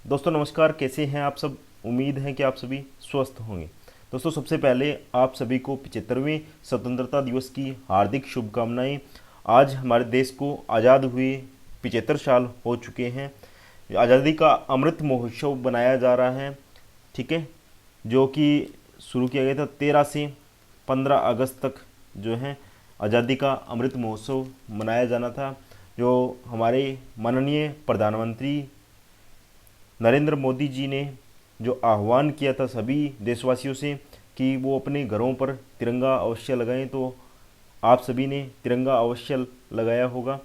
दोस्तों नमस्कार, कैसे हैं आप सब। उम्मीद है कि आप सभी स्वस्थ होंगे। दोस्तों सबसे पहले आप सभी को 75वें स्वतंत्रता दिवस की हार्दिक शुभकामनाएं। आज हमारे देश को आज़ाद हुए 75 साल हो चुके हैं। आज़ादी का अमृत महोत्सव बनाया जा रहा है, ठीक है, जो कि शुरू किया गया था 13 से 15 अगस्त तक जो है आज़ादी का अमृत महोत्सव मनाया जाना था। जो हमारे माननीय प्रधानमंत्री नरेंद्र मोदी जी ने जो आह्वान किया था सभी देशवासियों से कि वो अपने घरों पर तिरंगा अवश्य लगाएं, तो आप सभी ने तिरंगा अवश्य लगाया होगा।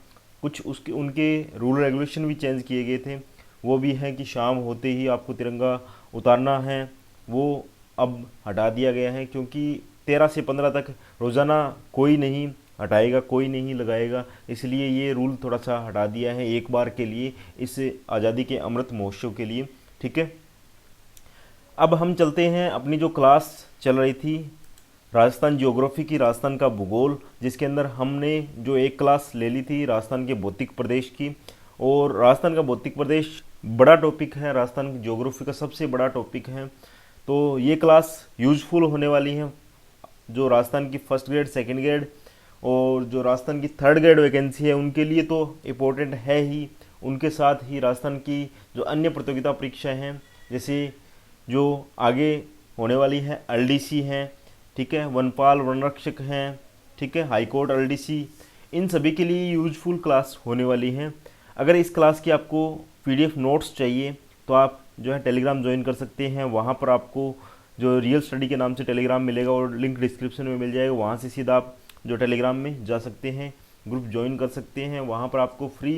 कुछ उसके उनके रूल रेगुलेशन भी चेंज किए गए थे। वो भी है कि शाम होते ही आपको तिरंगा उतारना है, वो अब हटा दिया गया है, क्योंकि 13 से 15 तक रोज़ाना कोई नहीं हटाएगा, कोई नहीं लगाएगा, इसलिए ये रूल थोड़ा सा हटा दिया है एक बार के लिए, इस आज़ादी के अमृत महोत्सव के लिए, ठीक है। अब हम चलते हैं अपनी जो क्लास चल रही थी राजस्थान ज्योग्राफी की, राजस्थान का भूगोल, जिसके अंदर हमने जो एक क्लास ले ली थी राजस्थान के भौतिक प्रदेश की। और राजस्थान का भौतिक प्रदेश बड़ा टॉपिक है, राजस्थान की ज्योग्राफी का सबसे बड़ा टॉपिक है, तो ये क्लास यूजफुल होने वाली है। जो राजस्थान की फर्स्ट ग्रेड, सेकंड ग्रेड और जो राजस्थान की थर्ड ग्रेड वैकेंसी है उनके लिए तो इम्पोर्टेंट है ही, उनके साथ ही राजस्थान की जो अन्य प्रतियोगिता परीक्षाएं हैं, जैसे जो आगे होने वाली है एलडीसी हैं, ठीक है, वनपाल वनरक्षक हैं, ठीक है, हाईकोर्ट एलडीसी, इन सभी के लिए यूजफुल क्लास होने वाली है। अगर इस क्लास की आपको पीडीएफ नोट्स चाहिए तो आप जो है टेलीग्राम ज्वाइन कर सकते हैं। वहाँ पर आपको जो रियल स्टडी के नाम से टेलीग्राम मिलेगा और लिंक डिस्क्रिप्शन में मिल जाएगा, वहाँ से सीधा आप जो टेलीग्राम में जा सकते हैं, ग्रुप ज्वाइन कर सकते हैं। वहाँ पर आपको फ्री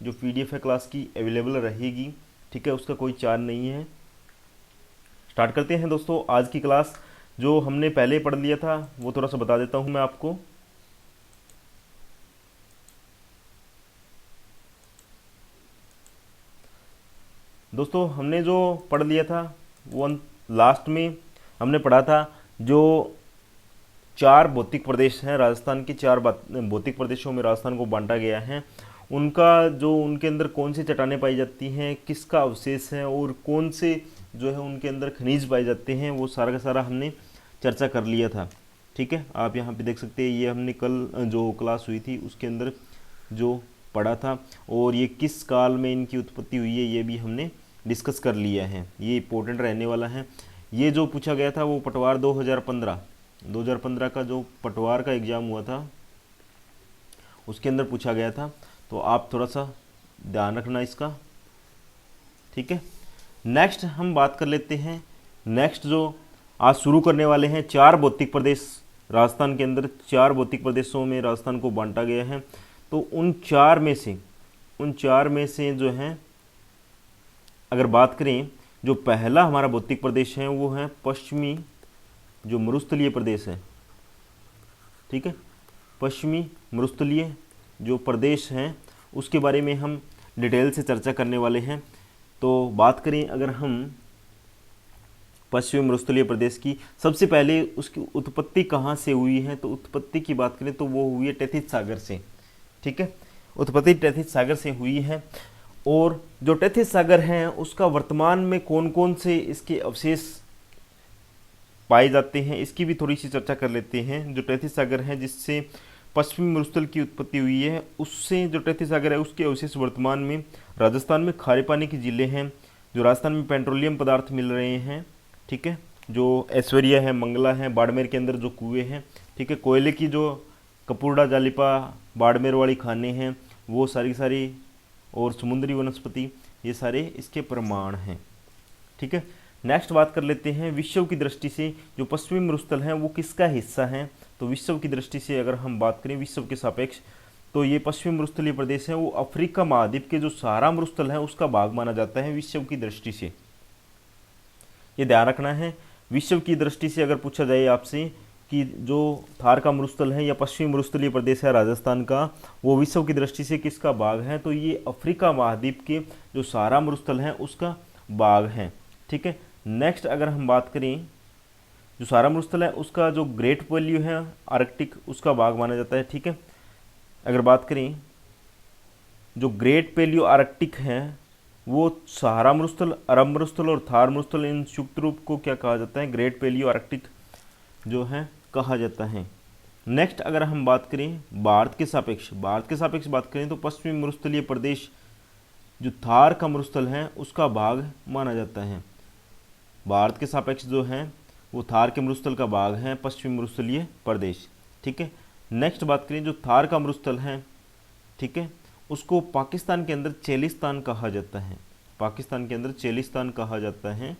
जो पीडीएफ है क्लास की अवेलेबल रहेगी, ठीक है, उसका कोई चार्ज नहीं है। स्टार्ट करते हैं दोस्तों आज की क्लास। जो हमने पहले पढ़ लिया था वो थोड़ा सा बता देता हूँ मैं आपको। दोस्तों हमने जो पढ़ लिया था वो लास्ट में हमने पढ़ा था जो चार भौतिक प्रदेश हैं राजस्थान के, चार भौतिक प्रदेशों में राजस्थान को बांटा गया है। उनका जो उनके अंदर कौन सी चट्टानें पाई जाती हैं, किसका अवशेष है और कौन से जो है उनके अंदर खनिज पाए जाते हैं, वो सारा का सारा हमने चर्चा कर लिया था, ठीक है। आप यहाँ पे देख सकते हैं, ये हमने कल जो क्लास हुई थी उसके अंदर जो पढ़ा था, और ये किस काल में इनकी उत्पत्ति हुई है ये भी हमने डिस्कस कर लिया है। ये इंपॉर्टेंट रहने वाला है। ये जो पूछा गया था वो पटवार 2015 का जो पटवार का एग्ज़ाम हुआ था उसके अंदर पूछा गया था, तो आप थोड़ा सा ध्यान रखना इसका, ठीक है। नेक्स्ट हम बात कर लेते हैं। नेक्स्ट जो आज शुरू करने वाले हैं, चार भौतिक प्रदेश राजस्थान के अंदर, चार भौतिक प्रदेशों में राजस्थान को बांटा गया है। तो उन चार में से जो है अगर बात करें, जो पहला हमारा भौतिक प्रदेश है वो है पश्चिमी जो मरुस्थलीय प्रदेश है, ठीक है। पश्चिमी मरुस्थलीय जो प्रदेश हैं उसके बारे में हम डिटेल से चर्चा करने वाले हैं। तो बात करें अगर हम पश्चिमी मरुस्थलीय प्रदेश की, सबसे पहले उसकी उत्पत्ति कहाँ से हुई है, तो उत्पत्ति की बात करें तो वो हुई है टेथिस सागर से, ठीक है। उत्पत्ति टेथिस सागर से हुई है। और जो टेथिस सागर है उसका वर्तमान में कौन कौन से इसके अवशेष पाए जाते हैं, इसकी भी थोड़ी सी चर्चा कर लेते हैं। जो टेथिस सागर है जिससे पश्चिमी मरुस्थल की उत्पत्ति हुई है, उससे जो टेथिस सागर है उसके अवशेष वर्तमान में राजस्थान में खारे पानी की झीलें हैं, जो राजस्थान में पेट्रोलियम पदार्थ मिल रहे हैं, ठीक है, जो ऐश्वर्या है, मंगला है, बाड़मेर के अंदर जो कुएँ हैं, ठीक है, कोयले की जो कपूरडा जालिपा बाड़मेर वाली खाने हैं वो सारी सारी, और समुद्री वनस्पति, ये सारे इसके प्रमाण हैं, ठीक है। नेक्स्ट बात कर लेते हैं विश्व की दृष्टि से जो पश्चिमी मरुस्थल है वो किसका हिस्सा है। तो विश्व की दृष्टि से अगर हम बात करें विश्व के सापेक्ष, तो ये पश्चिमी मरुस्थलीय प्रदेश है वो अफ्रीका महाद्वीप के जो सहारा मरुस्थल है उसका भाग माना जाता है विश्व की दृष्टि से। ये ध्यान रखना है। विश्व की दृष्टि से अगर पूछा जाए आपसे कि जो थार का मरुस्थल है या पश्चिमी मरुस्थलीय प्रदेश है राजस्थान का, वो विश्व की दृष्टि से किसका भाग है, तो ये अफ्रीका महाद्वीप के जो सहारा मरुस्थल है उसका भाग है, ठीक है। नेक्स्ट अगर हम बात करें, जो सहारा मरुस्थल है उसका जो ग्रेट वैल्यू है आर्कटिक, उसका भाग माना जाता है, ठीक है। अगर बात करें जो ग्रेट पैलियो आर्कटिक है वो सहारा मरुस्थल, अरब मरुस्थल और थार मरुस्थल, इन संयुक्त रूप को क्या कहा जाता है, ग्रेट पैलियो आर्कटिक जो है कहा जाता है। नेक्स्ट अगर हम बात करें भारत के सापेक्ष बात करें तो पश्चिमी मरुस्थलीय प्रदेश जो थार का मरुस्थल है उसका भाग माना जाता है। भारत के सापेक्ष जो है वो थार के मरुस्थल का भाग है पश्चिमी मरुस्थलीय प्रदेश। ठीक है, नेक्स्ट बात करें जो थार का मरुस्थल है, ठीक है, उसको पाकिस्तान के अंदर चेलिस्तान कहा जाता है, पाकिस्तान के अंदर चेलिस्तान कहा जाता है।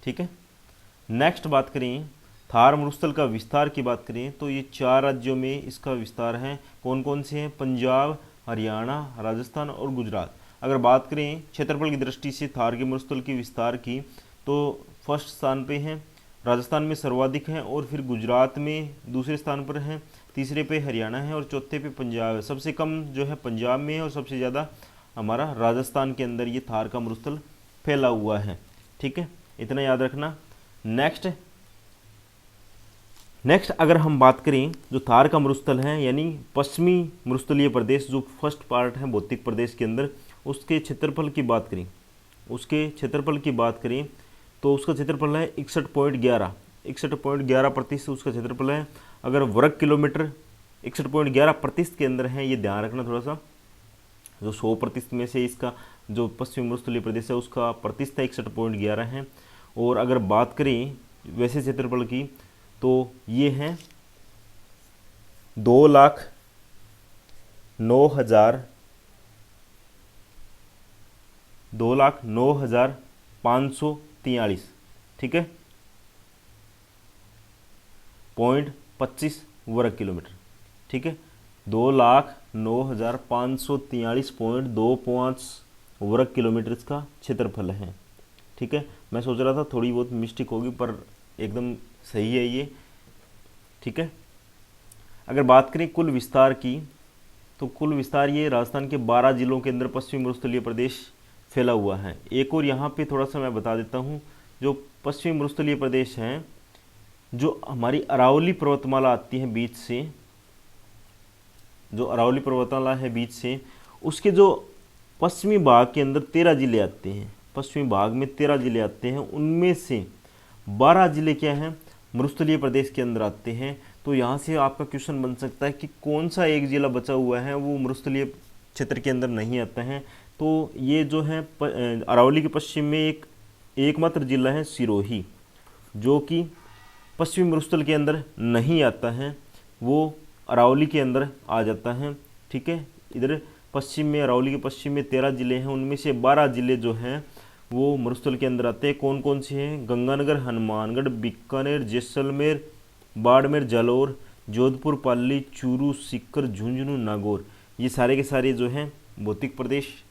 ठीक है, नेक्स्ट बात करें थार मरुस्थल का विस्तार की बात करें तो ये 4 राज्यों में इसका विस्तार है। कौन कौन से हैं, पंजाब, हरियाणा, राजस्थान और गुजरात। अगर बात करें क्षेत्रफल की दृष्टि से थार के मरुस्थल के विस्तार की तो फर्स्ट स्थान पे है, राजस्थान में सर्वाधिक है, और फिर गुजरात में दूसरे स्थान पर है, तीसरे पे हरियाणा है और चौथे पे पंजाब है। सबसे कम जो है पंजाब में है और सबसे ज़्यादा हमारा राजस्थान के अंदर ये थार का मरुस्थल फैला हुआ है। ठीक है, इतना याद रखना। नेक्स्ट अगर हम बात करें जो थार का मरुस्थल है यानी पश्चिमी मरुस्थलीय प्रदेश जो फर्स्ट पार्ट है भौतिक प्रदेश के अंदर, उसके क्षेत्रफल की बात करें तो उसका क्षेत्रफल है 61.11% उसका क्षेत्रफल है। अगर वर्ग किलोमीटर 61.11% के अंदर है, ये ध्यान रखना थोड़ा सा, जो 100% में से इसका जो पश्चिमी मरुस्थलीय प्रदेश है उसका प्रतिशत 61.11 है। और अगर बात करें वैसे क्षेत्रफल की तो ये है 2,09,543। ठीक है, 0.25 वर्ग किलोमीटर। ठीक है, 2,09,543.25 वर्ग किलोमीटर इसका क्षेत्रफल है। ठीक है, मैं सोच रहा था थोड़ी बहुत मिस्टेक होगी पर एकदम सही है ये। ठीक है, अगर बात करें कुल विस्तार की तो कुल विस्तार ये राजस्थान के 12 जिलों के अंदर पश्चिमी मरुस्थलीय प्रदेश फैला हुआ है। एक और यहाँ पे थोड़ा सा मैं बता देता हूँ, जो पश्चिमी मरुस्थलीय प्रदेश हैं, जो हमारी अरावली पर्वतमाला आती है बीच से, जो अरावली पर्वतमाला है बीच से, उसके जो पश्चिमी भाग के अंदर 13 जिले आते हैं, पश्चिमी भाग में 13 जिले आते हैं, उनमें से 12 जिले क्या हैं, मरुस्थलीय प्रदेश के अंदर आते हैं। तो यहाँ से आपका क्वेश्चन बन सकता है कि कौन सा एक जिला बचा हुआ है वो मरुस्थलीय क्षेत्र के अंदर नहीं आता है। तो ये जो है अरावली के पश्चिम में एकमात्र जिला है सिरोही, जो कि पश्चिमी मरुस्थल के अंदर नहीं आता है, वो अरावली के अंदर आ जाता है। ठीक है, इधर पश्चिम में अरावली के पश्चिम में 13 जिले हैं, उनमें से 12 जिले जो हैं वो मरुस्थल के अंदर आते हैं। कौन कौन से हैं, गंगानगर, हनुमानगढ़, बीकानेर, जैसलमेर, बाड़मेर, जालौर, जोधपुर, पाली, चूरू, सीकर, झुंझुनू, नागौर। ये सारे के सारे जो हैं भौतिक प्रदेश,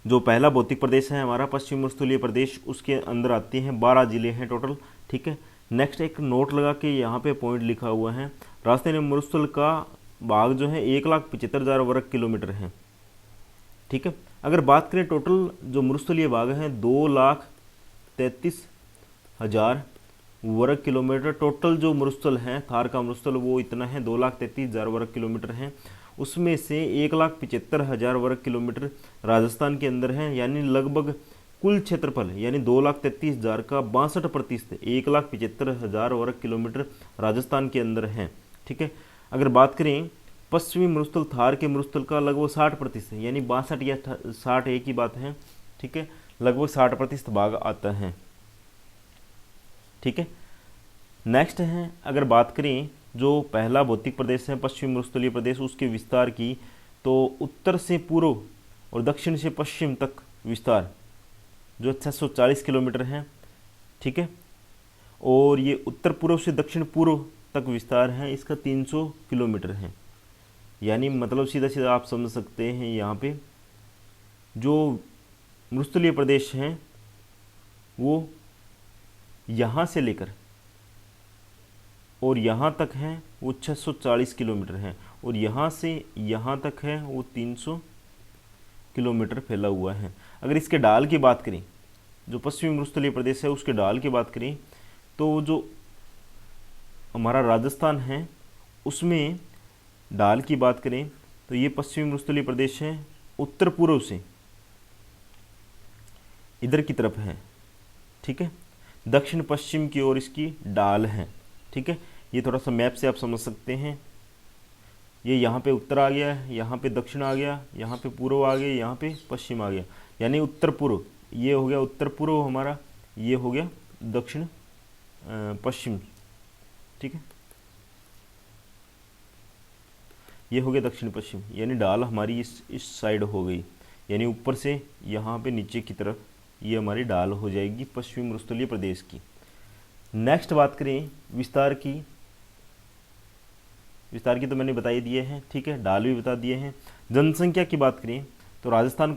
जो पहला भौतिक प्रदेश है हमारा पश्चिमी मरुस्थलीय प्रदेश, उसके अंदर आते हैं। 12 जिले हैं टोटल। ठीक है, नेक्स्ट एक नोट लगा के यहाँ पे पॉइंट लिखा हुआ है, राजस्थानी मरुस्थल का भाग जो है 1,75,000 वर्ग किलोमीटर है। ठीक है, अगर बात करें टोटल जो मरुस्थलीय भाग है 2,33,000 वर्ग किलोमीटर, टोटल जो मरुस्थल है थार का मरुस्थल वो इतना है 2,33,000 वर्ग किलोमीटर है। उसमें से 1,75,000 वर्ग किलोमीटर राजस्थान के अंदर है, यानी लगभग कुल क्षेत्रफल यानी 2,33,000 का 62%, 1,75,000 वर्ग किलोमीटर राजस्थान के अंदर है। ठीक है, अगर बात करें पश्चिमी मरुस्थल थार के मरुस्थल का लगभग 60%, यानी 62 या 60 एक ही बात है। ठीक है, लगभग 60% भाग आता है। ठीक है, नेक्स्ट है अगर बात करें जो पहला भौतिक प्रदेश है पश्चिमी मरुस्थलीय प्रदेश, उसके विस्तार की तो उत्तर से पूर्व और दक्षिण से पश्चिम तक विस्तार जो 640 किलोमीटर है। ठीक है, और ये उत्तर पूर्व से दक्षिण पूर्व तक विस्तार है इसका 300 किलोमीटर है। यानी मतलब सीधा सीधा आप समझ सकते हैं यहाँ पे जो मरुस्थलीय प्रदेश हैं वो यहाँ से लेकर और यहाँ तक है वो 640 किलोमीटर है, और यहाँ से यहाँ तक है वो 300 किलोमीटर फैला हुआ है। अगर इसके ढाल की बात करें, जो पश्चिमी मरुस्थलीय प्रदेश है उसके ढाल की बात करें तो जो हमारा राजस्थान है उसमें ढाल की बात करें तो ये पश्चिमी मरुस्थलीय प्रदेश है उत्तर पूर्व से इधर की तरफ है, ठीक है। दक्षिण पश्चिम की ओर इसकी ढाल है, ठीक है। ये थोड़ा सा मैप से आप समझ सकते हैं। ये यहाँ पे उत्तर आ गया, यहाँ पे दक्षिण आ गया, यहाँ पे पूर्व आ गया, यहाँ पे पश्चिम आ गया, यानी उत्तर पूर्व। ये हो गया उत्तर पूर्व हमारा, ये हो गया दक्षिण पश्चिम, ठीक है। ये हो गया दक्षिण पश्चिम, यानी ढाल हमारी इस साइड हो गई, यानी ऊपर से यहाँ पे नीचे की तरफ ये हमारी ढाल हो जाएगी पश्चिमी मरुस्थलीय प्रदेश की। नेक्स्ट बात करें विस्तार की। विस्तार की तो मैंने बता ही दिए हैं, ठीक है, ढाल भी बता दिए हैं। जनसंख्या की बात करें तो राजस्थान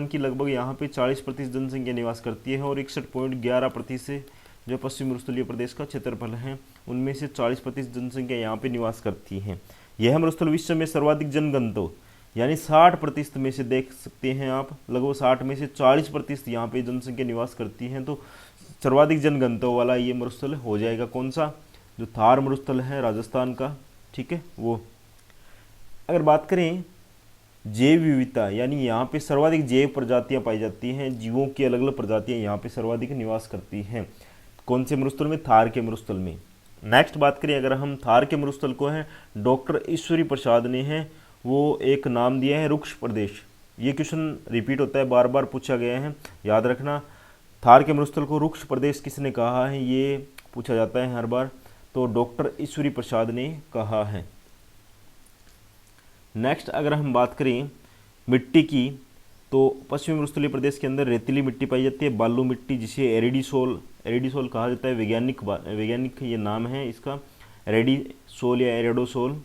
की लगभग यहाँ पे 40% जनसंख्या निवास करती है और 61.11% जो पश्चिमी मरुस्थलीय प्रदेश का क्षेत्रफल है उनमें से 40% जनसंख्या यहाँ पे निवास करती है। यह मरुस्थल विश्व में सर्वाधिक जनघनत्व, यानी 60% में से देख सकते हैं आप, लगभग 60 में से 40% यहाँ पे जनसंख्या निवास करती है। तो सर्वाधिक जनघनत्व वाला ये मरुस्थल हो जाएगा कौन सा, जो थार मरुस्थल है राजस्थान का, ठीक है वो। अगर बात करें जैव विविधता, यानी यहाँ पे सर्वाधिक जैव प्रजातियाँ पाई जाती हैं, जीवों की अलग अलग प्रजातियाँ यहाँ पे सर्वाधिक निवास करती हैं। कौन से मरुस्थल में, थार के मरुस्थल में। नेक्स्ट बात करें अगर हम थार के मरुस्थल को है, डॉक्टर ईश्वरी प्रसाद ने है वो एक नाम दिया है रुक्ष प्रदेश। ये क्वेश्चन रिपीट होता है, बार बार पूछा गया है, याद रखना। थार के मरुस्थल को रुक्ष प्रदेश किसने कहा है, ये पूछा जाता है हर बार, तो डॉक्टर ईश्वरी प्रसाद ने कहा है। नेक्स्ट अगर हम बात करें मिट्टी की, तो पश्चिमी मरुस्थलीय प्रदेश के अंदर रेतीली मिट्टी पाई जाती है, बालू मिट्टी, जिसे एरिडीसोल कहा जाता है। वैज्ञानिक ये नाम है इसका, एरिडीसोल या एरिडोसोल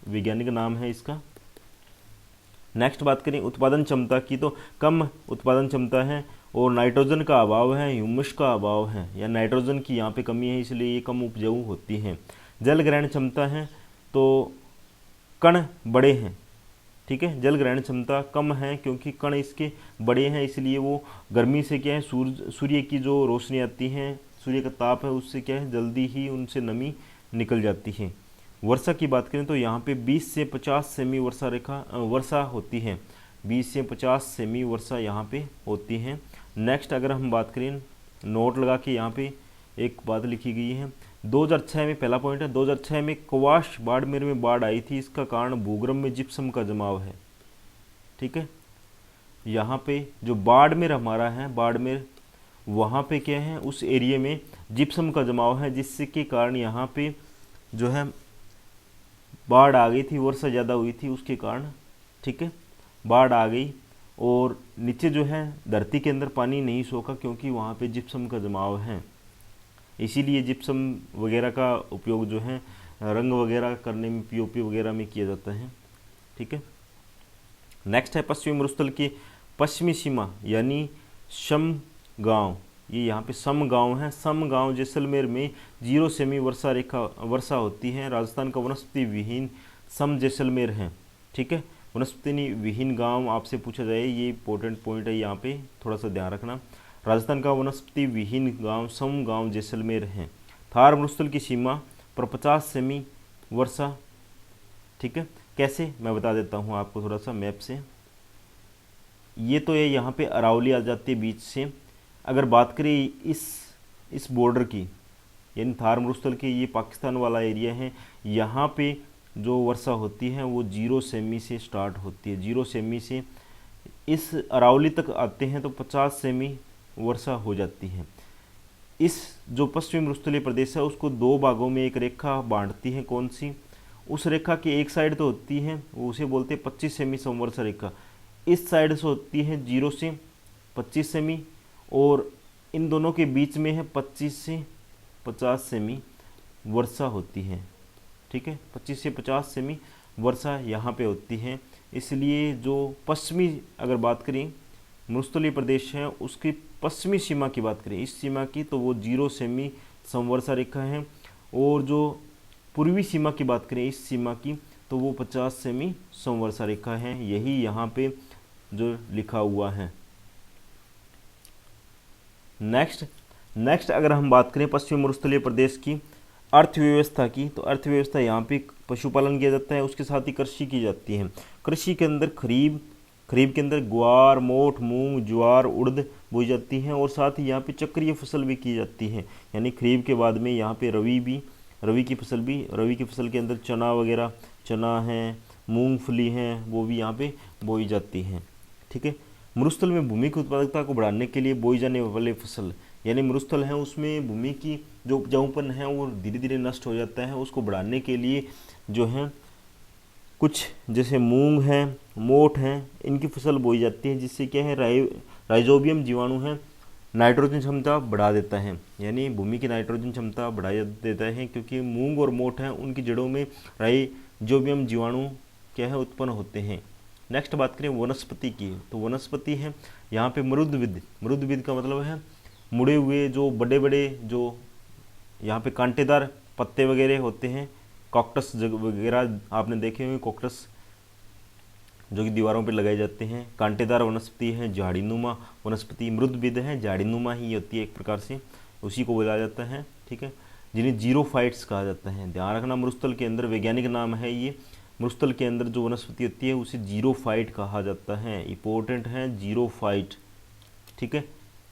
वैज्ञानिक नाम है इसका। नेक्स्ट बात करें उत्पादन क्षमता की, तो कम उत्पादन क्षमता है और नाइट्रोजन का अभाव है, ह्यूमस का अभाव है, या नाइट्रोजन की यहाँ पे कमी है, इसलिए ये कम उपजाऊ होती हैं। जल ग्रहण क्षमता है तो कण बड़े हैं, ठीक है, जल ग्रहण क्षमता कम है क्योंकि कण इसके बड़े हैं, इसलिए वो गर्मी से क्या है, सूर्य की जो रोशनी आती है, सूर्य का ताप है, उससे क्या है जल्दी ही उनसे नमी निकल जाती है। वर्षा की बात करें तो यहाँ पे 20 से 50 सेमी वर्षा होती है, 20 से 50 सेमी वर्षा यहाँ पे होती है। नेक्स्ट अगर हम बात करें, नोट लगा के यहाँ पे एक बात लिखी गई है, 2006 में पहला पॉइंट है, 2006 में कवाश बाड़मेर में बाढ़ आई थी, इसका कारण भूगर्भ में जिप्सम का जमाव है, ठीक है। यहाँ पे जो बाड़मेर हमारा है, बाड़मेर वहाँ पे क्या है, उस एरिया में जिप्सम का जमाव है, जिससे के कारण यहाँ पे जो है बाढ़ आ गई थी, वर्षा ज़्यादा हुई थी उसके कारण, ठीक है, बाढ़ आ गई और नीचे जो है धरती के अंदर पानी नहीं सोखा क्योंकि वहाँ पे जिप्सम का जमाव है, इसीलिए जिप्सम वगैरह का उपयोग जो है रंग वगैरह करने में, पीओपी वगैरह में किया जाता है, ठीक है। नेक्स्ट है पश्चिमी मरुस्थल की पश्चिमी सीमा, यानी सम गाँव, ये यहाँ पे सम गांव है। सम गांव जैसलमेर में 0 सेमी वर्षा होती है। राजस्थान का वनस्पति विहीन सम जैसलमेर है, ठीक है। वनस्पति विहीन गांव आपसे पूछा जाए, ये इंपॉर्टेंट पॉइंट है, यहाँ पे थोड़ा सा ध्यान रखना। राजस्थान का वनस्पति विहीन गांव सम गांव जैसलमेर है। थार मरुस्थल की सीमा पर 50 सेमी वर्षा, ठीक है। कैसे, मैं बता देता हूँ आपको थोड़ा सा मैप से। ये तो ये यहाँ पे अरावली आ जाती है बीच से। अगर बात करें इस बॉर्डर की, यानी थार मरुस्थल के, ये पाकिस्तान वाला एरिया है, यहाँ पे जो वर्षा होती है वो 0 सेमी से स्टार्ट होती है, 0 सेमी से इस अरावली तक आते हैं तो 50 सेमी वर्षा हो जाती है। इस जो पश्चिमी मरुस्थलीय प्रदेश है उसको 2 भागों में एक रेखा बांटती है, कौन सी, उस रेखा की एक साइड तो होती है वो उसे बोलते हैं 25 सेमी समवर्षा रेखा, इस साइड से होती है 0 से 25 सेमी, और इन दोनों के बीच में है 25 से 50 सेमी वर्षा होती है, ठीक है। 25 से 50 सेमी वर्षा यहाँ पे होती है। इसलिए जो पश्चिमी अगर बात करें मरुस्थलीय प्रदेश है उसकी पश्चिमी सीमा की बात करें, इस सीमा की, तो वो 0 सेमी समवर्षा रेखा है, और जो पूर्वी सीमा की बात करें इस सीमा की, तो वो 50 सेमी समवर्षा रेखा है। यही यहाँ पे जो लिखा हुआ है। नेक्स्ट अगर हम बात करें पश्चिमी मरुस्थलीय प्रदेश की अर्थव्यवस्था की, तो अर्थव्यवस्था यहाँ पे पशुपालन किया जाता है, उसके साथ ही कृषि की जाती है। कृषि के अंदर खरीफ के अंदर ग्वार, मोठ, मूंग, ज्वार, उड़द बोई जाती हैं और साथ ही यहाँ पे चक्रीय फसल भी की जाती है। यानी खरीफ के बाद में यहाँ पे रवि की फसल के अंदर चना है, मूंगफली है, वो भी यहाँ पे बोई जाती हैं। ठीक है। मरुस्थल में भूमि की उत्पादकता को बढ़ाने के लिए बोई जाने वाले फसल, यानी मरुस्थल है उसमें भूमि की जो उपजाऊपन है वो धीरे धीरे नष्ट हो जाता है, उसको बढ़ाने के लिए जो है कुछ जैसे मूंग है, मोठ है, इनकी फसल बोई जाती है, जिससे क्या है राइजोबियम जीवाणु है नाइट्रोजन क्षमता बढ़ा देता है, यानी भूमि की नाइट्रोजन क्षमता बढ़ा देता है, क्योंकि मूंग और मोठ है उनकी जड़ों में राइजोबियम जीवाणु क्या है उत्पन्न होते हैं। नेक्स्ट बात करें वनस्पति की, तो वनस्पति है यहाँ पे मरुद्विद का मतलब है मुड़े हुए जो बड़े बड़े जो यहाँ पे कांटेदार पत्ते वगैरह होते हैं, कॉक्टस वगैरह आपने देखे होंगे, कॉक्टस जो कि दीवारों पे लगाए जाते हैं। कांटेदार वनस्पति है, झाड़ीनुमा वनस्पति, मृदविद है, झाड़ीनुमा ही होती है एक प्रकार से, उसी को बोला जाता है। ठीक है, जिन्हें जीरोफाइट्स कहा जाता है। ध्यान रखना, मरुस्थल के अंदर वैज्ञानिक नाम है ये, मरुस्थल के अंदर जो वनस्पति होती है उसे जीरोफाइट कहा जाता है। इंपॉर्टेंट है जीरोफाइट। ठीक है,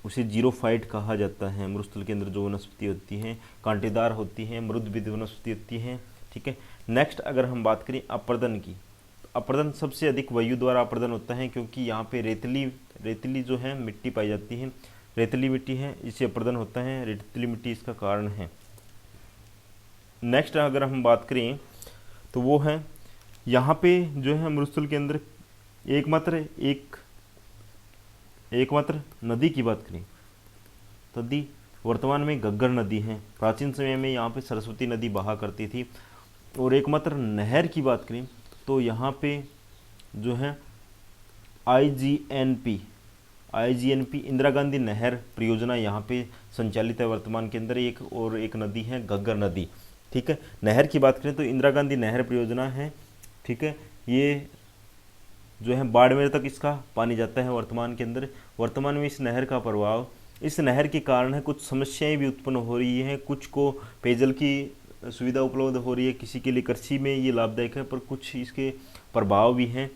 उसे जीरोफाइट कहा जाता है। मरुस्थल के अंदर जो वनस्पति होती हैं कांटेदार होती हैं, मृदविद वनस्पति होती हैं। ठीक है, नेक्स्ट अगर हम बात करें अपर्दन की, तो अपर्दन सबसे अधिक वायु द्वारा अपर्दन होता है, क्योंकि यहाँ पे रेतीली जो है मिट्टी पाई जाती है, रेतीली मिट्टी है, इससे अपर्दन होता है, रेतीली मिट्टी इसका कारण है। नेक्स्ट अगर हम बात करें तो वो है यहाँ पे जो है मरुस्थल के अंदर एकमात्र नदी की बात करें तदी वर्तमान में घग्गर नदी है। प्राचीन समय में यहाँ पे सरस्वती नदी बहा करती थी। और एकमात्र नहर की बात करें तो यहाँ पे जो है IGNP इंदिरा गांधी नहर परियोजना यहाँ पे संचालित है वर्तमान के अंदर। एक नदी है घग्गर नदी। ठीक है, नहर की बात करें तो इंदिरा गांधी नहर परियोजना है। ठीक है, ये जो है बाड़मेर तक इसका पानी जाता है वर्तमान के अंदर। वर्तमान में इस नहर का प्रभाव, इस नहर के कारण है कुछ समस्याएं भी उत्पन्न हो रही हैं। कुछ को पेयजल की सुविधा उपलब्ध हो रही है, किसी के लिए कृषि में ये लाभदायक है, पर कुछ इसके प्रभाव भी हैं।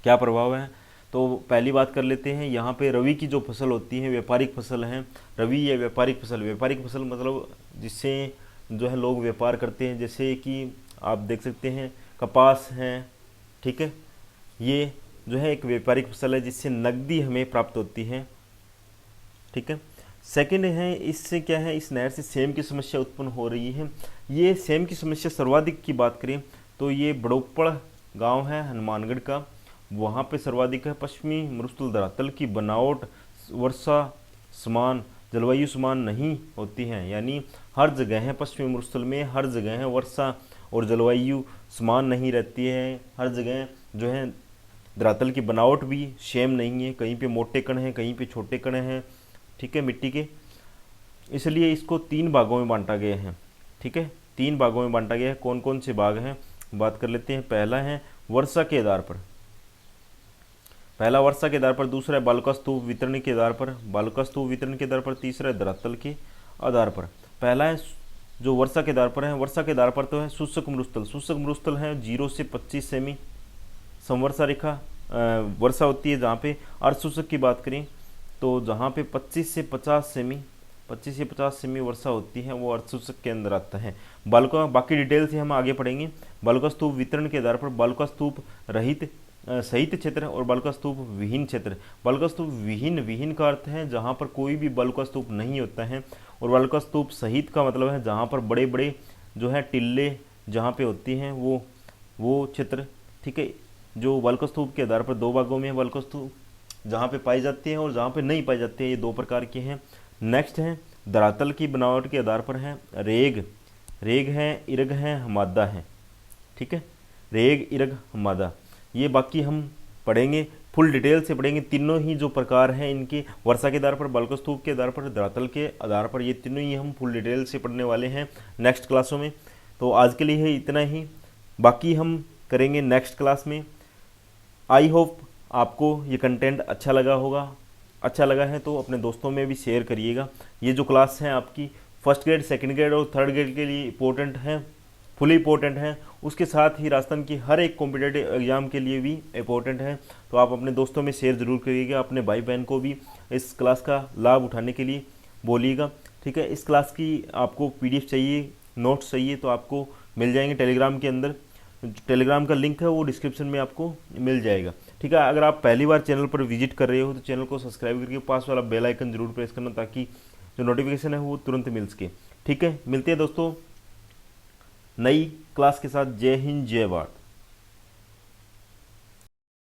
क्या प्रभाव है, तो पहली बात कर लेते हैं। यहाँ पे रवि की जो फसल होती है व्यापारिक फसल है। रवि या व्यापारिक फसल मतलब जिससे जो है लोग व्यापार करते हैं, जैसे कि आप देख सकते हैं कपास है। ठीक है, ये जो है एक व्यापारिक फसल है जिससे नकदी हमें प्राप्त होती है। ठीक है, सेकंड है, इससे क्या है, इस नहर से सेम की समस्या उत्पन्न हो रही है। ये सेम की समस्या सर्वाधिक की बात करें तो ये बड़ोपड़ गांव है हनुमानगढ़ का, वहाँ पे सर्वाधिक है। पश्चिमी मरुस्थल धरातल की बनावट वर्षा समान, जलवायु समान नहीं होती है, यानी हर जगह है पश्चिमी मरुस्थल में, हर जगह है वर्षा और जलवायु समान नहीं रहती है। हर जगह जो है धरातल की बनावट भी सेम नहीं है, कहीं पे मोटे कण हैं, कहीं पे छोटे कण हैं। ठीक है, मिट्टी के, इसलिए इसको 3 भागों में बांटा गया है। ठीक है, 3 भागों में बांटा गया है। कौन कौन से भाग हैं बात कर लेते हैं। पहला है वर्षा के आधार पर, दूसरा है बालुका स्तूप वितरण के आधार पर, तीसरा है धरातल के आधार पर। पहला है जो वर्षा के आधार पर है, वर्षा के आधार पर तो है शुष्क मरुस्थल है 0 से 25 सेमी संवर्षा रेखा वर्षा होती है। जहाँ पे अर्धशुष्क की बात करें तो जहाँ पे 25 से 50 सेमी वर्षा होती है वो अर्धशुष्क के अंदर आता है। बालुका, बाकी डिटेल से हम आगे पढ़ेंगे। बालुका स्तूप वितरण के आधार पर बालुका स्तूप रहित सहित क्षेत्र और बालुका स्तूप विहीन क्षेत्र। बालुका स्तूप विहीन का अर्थ है जहाँ पर कोई भी बालुका स्तूप नहीं होता है, और बालुका स्तूप सहित का मतलब है जहाँ पर बड़े बड़े जो है टिल्ले जहाँ पे होती हैं वो क्षेत्र। ठीक है, जो बालुका स्तूप के आधार पर 2 भागों में है बालुका स्तूप, जहाँ पे पाई जाती है और जहाँ पे नहीं पाई जाती है, ये 2 प्रकार के हैं। नेक्स्ट है धरातल की बनावट के आधार पर है रेग है, इरग है, हमादा है। ठीक है, रेग, इरग, हमादा, ये बाकी हम पढ़ेंगे, फुल डिटेल से पढ़ेंगे। तीनों ही जो प्रकार हैं इनके, वर्षा के आधार पर, बालुका स्तूप के आधार पर, धरातल के आधार पर, ये तीनों ही हम फुल डिटेल से पढ़ने वाले हैं नेक्स्ट क्लासों में। तो आज के लिए है इतना ही, बाकी हम करेंगे नेक्स्ट क्लास में। आई होप आपको ये कंटेंट अच्छा लगा होगा। अच्छा लगा है तो अपने दोस्तों में भी शेयर करिएगा। ये जो क्लास है आपकी 1st ग्रेड, 2nd ग्रेड और 3rd ग्रेड के लिए इंपॉर्टेंट है। फुली इंपॉर्टेंट हैं, उसके साथ ही राजस्थान की हर एक कॉम्पिटेटिव एग्जाम के लिए भी इंपॉर्टेंट है। तो आप अपने दोस्तों में शेयर ज़रूर करिएगा, अपने भाई बहन को भी इस क्लास का लाभ उठाने के लिए बोलिएगा। ठीक है, इस क्लास की आपको पीडीएफ चाहिए, नोट्स चाहिए तो आपको मिल जाएंगे टेलीग्राम के अंदर। टेलीग्राम का लिंक है वो डिस्क्रिप्शन में आपको मिल जाएगा। ठीक है, अगर आप पहली बार चैनल पर विजिट कर रहे हो तो चैनल को सब्सक्राइब करके पास वाला बेल आइकन जरूर प्रेस करना, ताकि जो नोटिफिकेशन है वो तुरंत मिल सके। ठीक है, मिलते हैं दोस्तों नई क्लास के साथ। जय हिंद, जय भारत।